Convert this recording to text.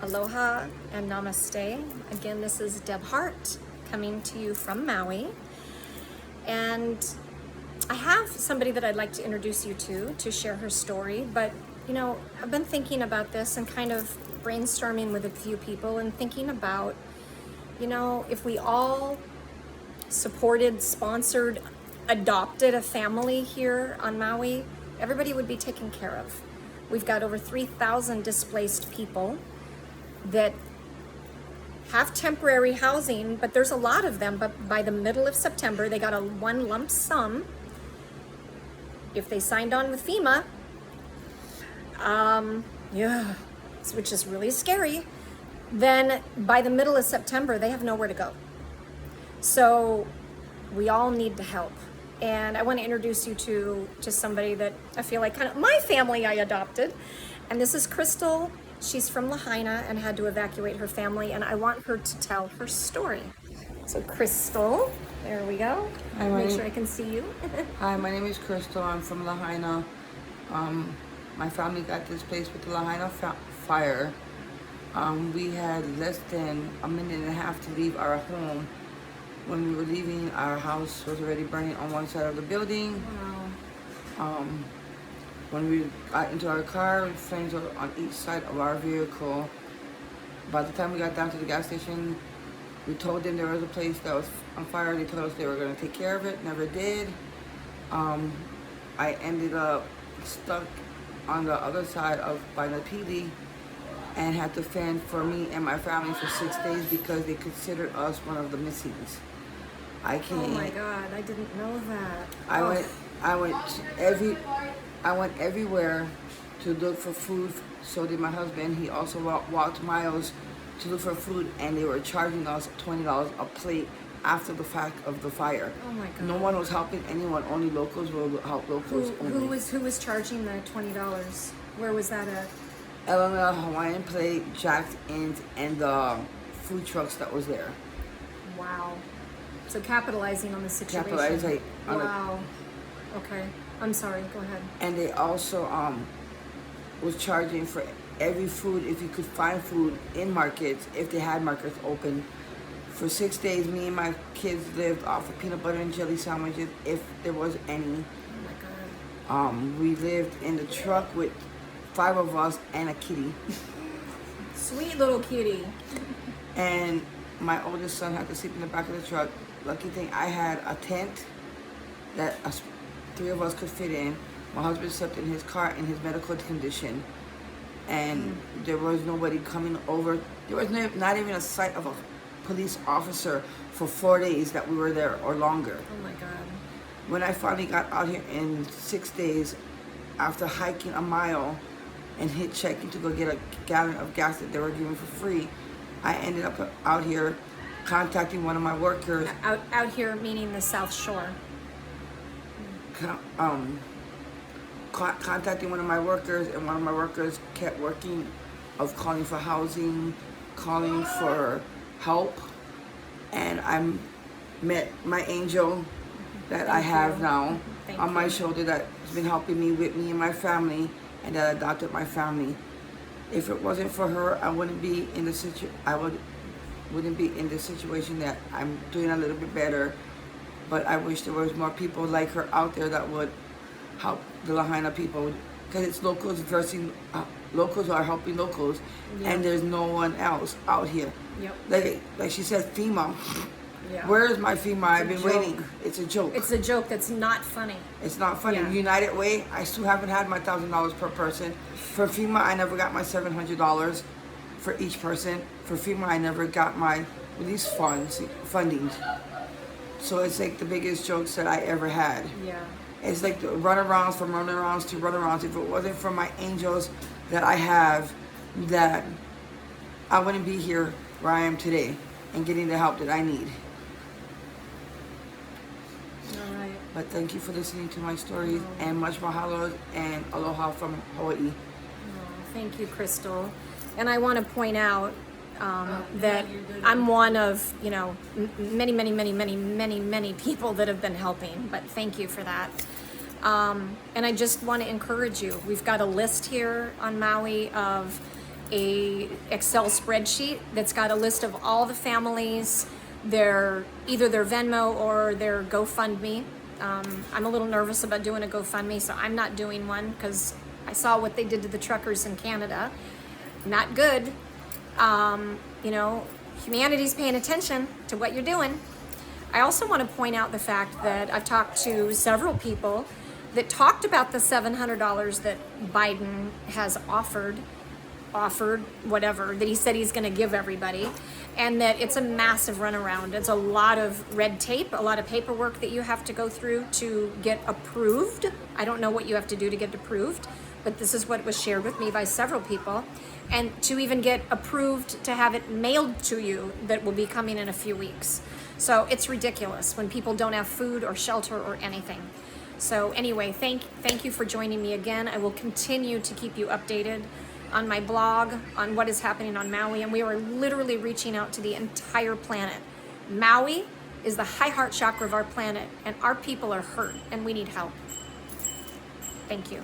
Aloha and namaste. Again, this is Deb Heart coming to you from Maui. And I have somebody that I'd like to introduce you to share her story. But, you know, I've been thinking about this and kind of brainstorming with a few people and thinking about, you know, if we all supported, sponsored, adopted a family here on Maui, everybody would be taken care of. We've got over 3,000 displaced people that have temporary housing, but there's a lot of them. But by the middle of September, they got a one lump sum. If they signed on with FEMA, which is really scary, then by the middle of September, they have nowhere to go. So we all need to help. And I want to introduce you to somebody that I feel like kind of my family I adopted. And this is Crystal. She's from Lahaina and had to evacuate her family, and I want her to tell her story. So Crystal, there we go. Hi, Make sure I can see you. Hi, my name is Crystal. I'm from Lahaina. My family got displaced with the Lahaina fire. We had less than a minute and a half to leave our home. When we were leaving, our house was already burning on one side of the building. Wow. When we got into our car, flames were on each side of our vehicle. By the time we got down to the gas station, we told them there was a place that was on fire. They told us they were going to take care of it. Never did. I ended up stuck on the other side of by Napili and had to fend for me and my family for 6 days because they considered us one of the missings. Oh my God, I didn't know that. I went everywhere to look for food. So did my husband. He also walked miles to look for food, and they were charging us $20 a plate after the fact of the fire. Oh my God. No one was helping anyone. Only locals will help locals. Who was charging the $20? Where was that at? LML, Hawaiian Plate, Jack's Inns, and the food trucks that was there. Wow. So capitalizing on the situation. Capitalizing on wow. Okay. I'm sorry. Go ahead. And they also was charging for every food, if you could find food in markets, if they had markets open. For 6 days, me and my kids lived off of peanut butter and jelly sandwiches, if there was any. Oh my God. We lived in the truck with 5 of us and a kitty. Sweet little kitty. And my oldest son had to sleep in the back of the truck. Lucky thing, I had a tent that 3 of us could fit in. My husband slept in his car in his medical condition. And there was nobody coming over. There was not even a sight of a police officer for 4 days that we were there or longer. Oh my God. When I finally got out here in 6 days, after hiking a mile and hit checking to go get a gallon of gas that they were giving for free, I ended up out here contacting one of my workers. Out here meaning the South Shore. Contacting one of my workers, and one of my workers kept working of calling for housing, calling for help, and I met my angel that I have now on my shoulder that's been helping me with me and my family, and that adopted my family. If it wasn't for her, I wouldn't be in the wouldn't be in the situation that I'm doing a little bit better. But I wish there was more people like her out there that would help the Lahaina people, because it's locals versus locals are helping locals, and there's no one else out here. Yep. Like she said, FEMA. Yeah. Where is my FEMA? I've been waiting. It's a joke. It's a joke that's not funny. It's not funny. Yeah. United Way, I still haven't had my $1,000 per person. For FEMA, I never got my $700 for each person. For FEMA, I never got my release funding. So it's like the biggest jokes that I ever had. Yeah. It's like the runarounds from runarounds to runarounds. If it wasn't for my angels that I have, that I wouldn't be here where I am today and getting the help that I need. All right. But thank you for listening to my stories, and much mahalo and aloha from Hawaii. Thank you, Crystal. And I want to point out that I'm one of, you know, many people that have been helping, but thank you for that. And I just want to encourage you. We've got a list here on Maui of a Excel spreadsheet that's got a list of all the families, either their Venmo or their GoFundMe. I'm a little nervous about doing a GoFundMe, so I'm not doing one because I saw what they did to the truckers in Canada. Not good. You know, humanity's paying attention to what you're doing. I also want to point out the fact that I've talked to several people that talked about the $700 that Biden has offered whatever, that he said he's going to give everybody, and that it's a massive runaround. It's a lot of red tape, a lot of paperwork that you have to go through to get approved. I don't know what you have to do to get approved, but this is what was shared with me by several people. And to even get approved to have it mailed to you, that will be coming in a few weeks. So it's ridiculous when people don't have food or shelter or anything. So anyway, thank you for joining me again. I will continue to keep you updated on my blog on what is happening on Maui, and we are literally reaching out to the entire planet. Maui is the high heart chakra of our planet, and our people are hurt, and we need help. Thank you.